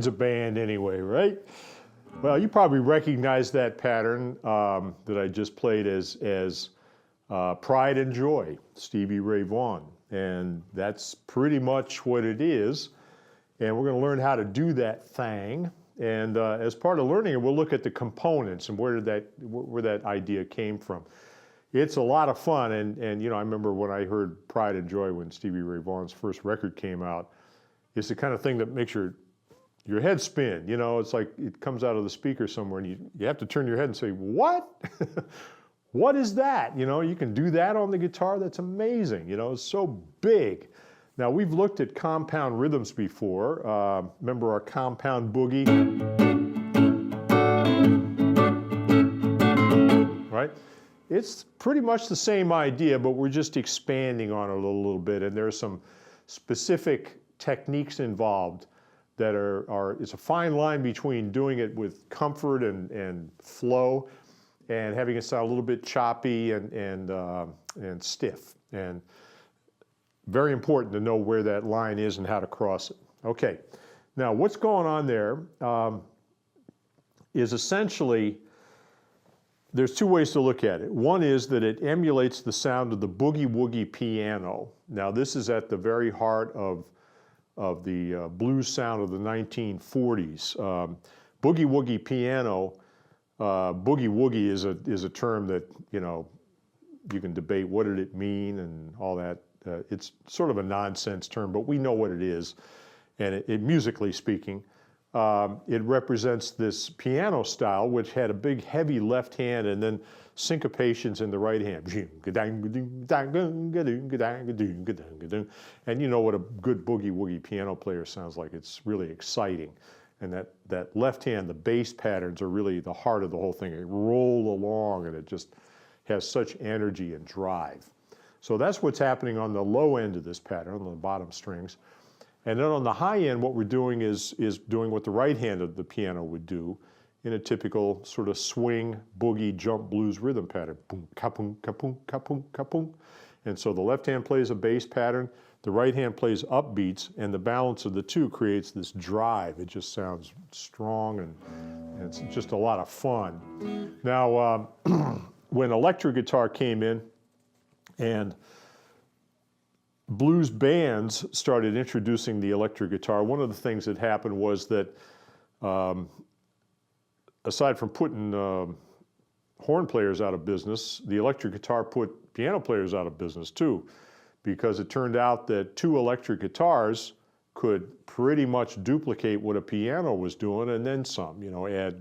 a band anyway, right? Well, you probably recognize that pattern that I just played as Pride and Joy, Stevie Ray Vaughan. And that's pretty much what it is. And we're going to learn how to do that thing. And as part of learning it, we'll look at the components and where that idea came from. It's a lot of fun. And you know, I remember when I heard Pride and Joy when Stevie Ray Vaughan's first record came out, it's the kind of thing that makes your head spin. You know, it's like it comes out of the speaker somewhere and you have to turn your head and say, what? What is that? You know, you can do that on the guitar? That's amazing. You know, it's so big. Now, we've looked at compound rhythms before. Remember our compound boogie? Right? It's pretty much the same idea, but we're just expanding on it a little bit. And there's some specific techniques involved that it's a fine line between doing it with comfort and flow and having it sound a little bit choppy and stiff. And very important to know where that line is and how to cross it. Okay, now what's going on there is essentially, there's two ways to look at it. One is that it emulates the sound of the boogie woogie piano. Now this is at the very heart of the blues sound of the 1940s. Boogie woogie piano, boogie woogie is a term that, you know, you can debate what did it mean and all that. It's sort of a nonsense term, but we know what it is. And it musically speaking, it represents this piano style, which had a big, heavy left hand and then syncopations in the right hand. And you know what a good boogie woogie piano player sounds like. It's really exciting. And that left hand, the bass patterns are really the heart of the whole thing. They roll along and it just has such energy and drive. So that's what's happening on the low end of this pattern, on the bottom strings. And then on the high end, what we're doing is doing what the right hand of the piano would do in a typical sort of swing, boogie, jump blues rhythm pattern. Boom, ka-boom, ka-boom, ka-boom, ka-boom. And so the left hand plays a bass pattern, the right hand plays upbeats, and the balance of the two creates this drive. It just sounds strong and it's just a lot of fun. Now, when electric guitar came in, and blues bands started introducing the electric guitar, one of the things that happened was that aside from putting horn players out of business, the electric guitar put piano players out of business too, because it turned out that two electric guitars could pretty much duplicate what a piano was doing and then some, you know, add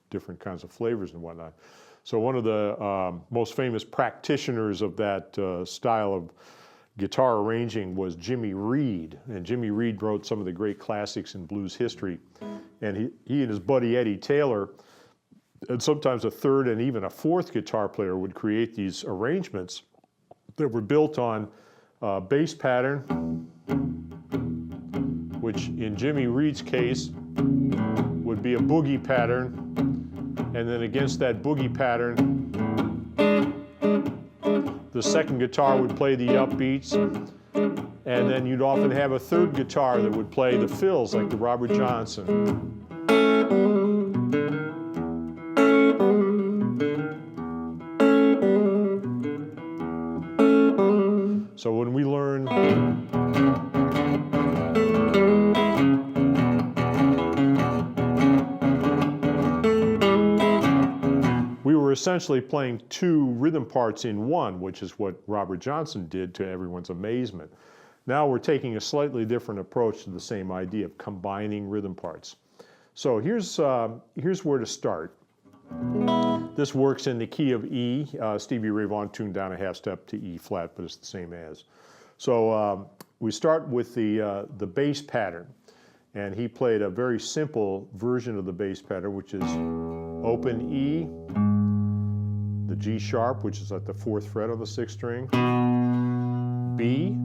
different kinds of flavors and whatnot. So one of the most famous practitioners of that style of guitar arranging was Jimmy Reed. And Jimmy Reed wrote some of the great classics in blues history. And he and his buddy Eddie Taylor, and sometimes a third and even a fourth guitar player, would create these arrangements that were built on bass pattern, which in Jimmy Reed's case would be a boogie pattern. And then against that boogie pattern, the second guitar would play the upbeats, and then you'd often have a third guitar that would play the fills, like the Robert Johnson. So when we learn essentially playing two rhythm parts in one, which is what Robert Johnson did to everyone's amazement. Now we're taking a slightly different approach to the same idea of combining rhythm parts. So here's where to start. This works in the key of E. Stevie Ray Vaughan tuned down a half step to E flat, but it's the same as. So we start with the bass pattern. And he played a very simple version of the bass pattern, which is open E, the G sharp, which is at the 4th fret on the 6th string, B,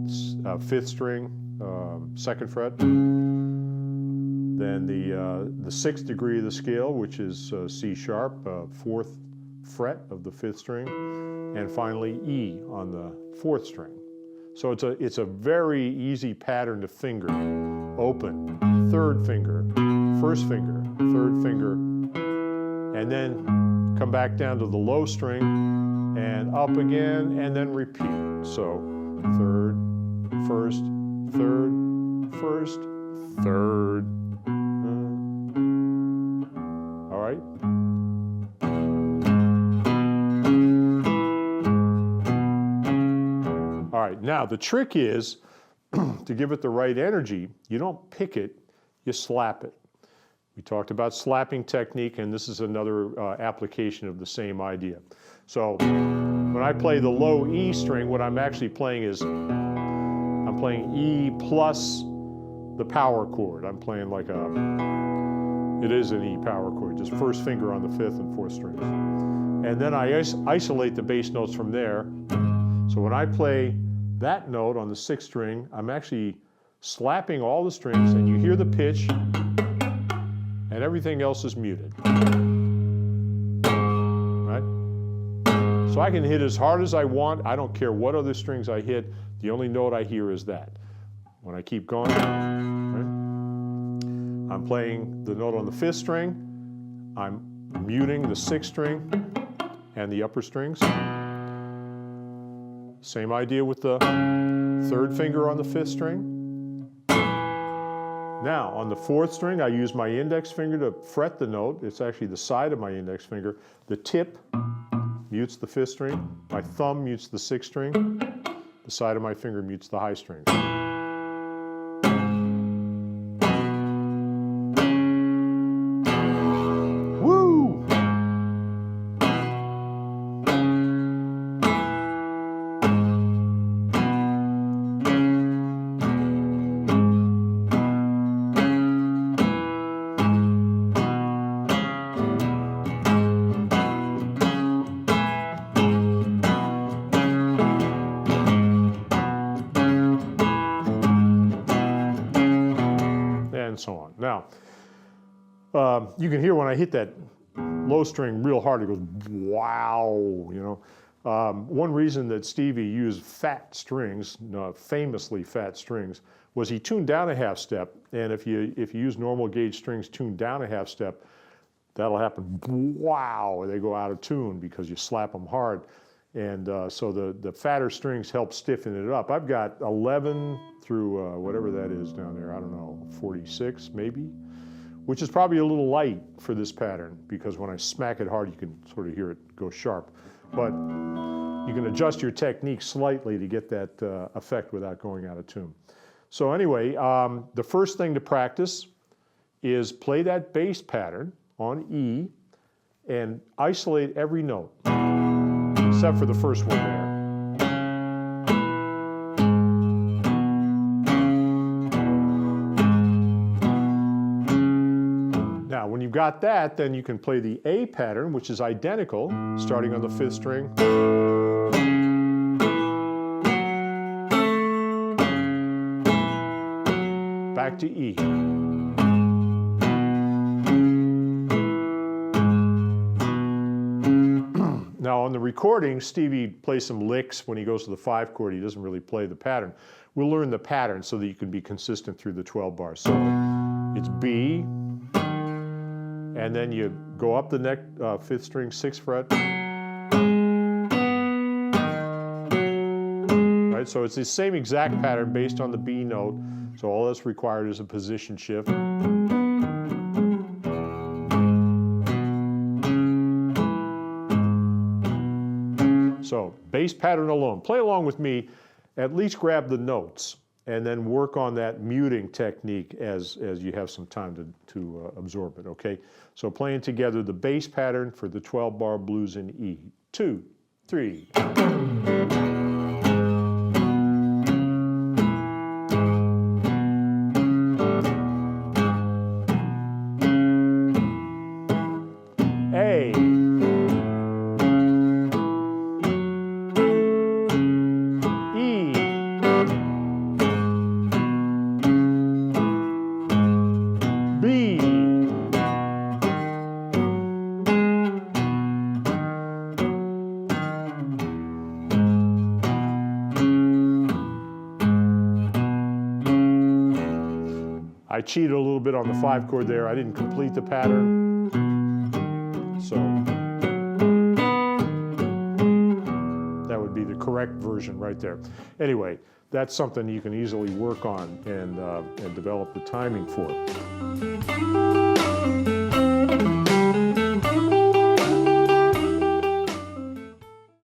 5th string, 2nd fret, then the 6th degree of the scale, which is C sharp, 4th fret of the 5th string, and finally E on the 4th string. So it's a very easy pattern to finger. open, third finger, first finger, third finger, and then come back down to the low string and up again, and then repeat. So third, first, third, first, third. All right. All right, now the trick is to give it the right energy, you don't pick it, you slap it. We talked about slapping technique, and this is another application of the same idea. So when I play the low E string, what I'm actually playing is, I'm playing E plus the power chord. I'm playing like it is an E power chord, just first finger on the fifth and fourth strings. And then I isolate the bass notes from there. So when I play that note on the sixth string, I'm actually slapping all the strings, and you hear the pitch, and everything else is muted. Right? So I can hit as hard as I want. I don't care what other strings I hit. The only note I hear is that. When I keep going, right? I'm playing the note on the fifth string. I'm muting the sixth string and the upper strings. Same idea with the third finger on the fifth string. Now, on the fourth string, I use my index finger to fret the note. It's actually the side of my index finger. The tip mutes the fifth string. My thumb mutes the sixth string. The side of my finger mutes the high string. Woo! And so on. Now, you can hear when I hit that low string real hard, it goes wow, you know. One reason that Stevie used fat strings, famously fat strings, was he tuned down a half step, and if you use normal gauge strings tuned down a half step, that'll happen, wow, they go out of tune because you slap them hard. And so the fatter strings help stiffen it up. I've got 11 through whatever that is down there, I don't know, 46 maybe, which is probably a little light for this pattern, because when I smack it hard, you can sort of hear it go sharp. But you can adjust your technique slightly to get that effect without going out of tune. So anyway, the first thing to practice is play that bass pattern on E and isolate every note, except for the first one there. Now, when you've got that, then you can play the A pattern, which is identical, starting on the fifth string. Back to E. Now on the recording, Stevie plays some licks when he goes to the 5 chord. He doesn't really play the pattern. We'll learn the pattern so that you can be consistent through the 12 bars. So it's B, and then you go up the neck, 5th string, 6th fret. Right, so it's the same exact pattern based on the B note. So all that's required is a position shift. So bass pattern alone. Play along with me, at least grab the notes, and then work on that muting technique as you have some time to absorb it, okay? So playing together the bass pattern for the 12-bar blues in E. 2, 3. A. I cheated a little bit on the 5 chord there. I didn't complete the pattern. So that would be the correct version right there. Anyway, that's something you can easily work on and develop the timing for.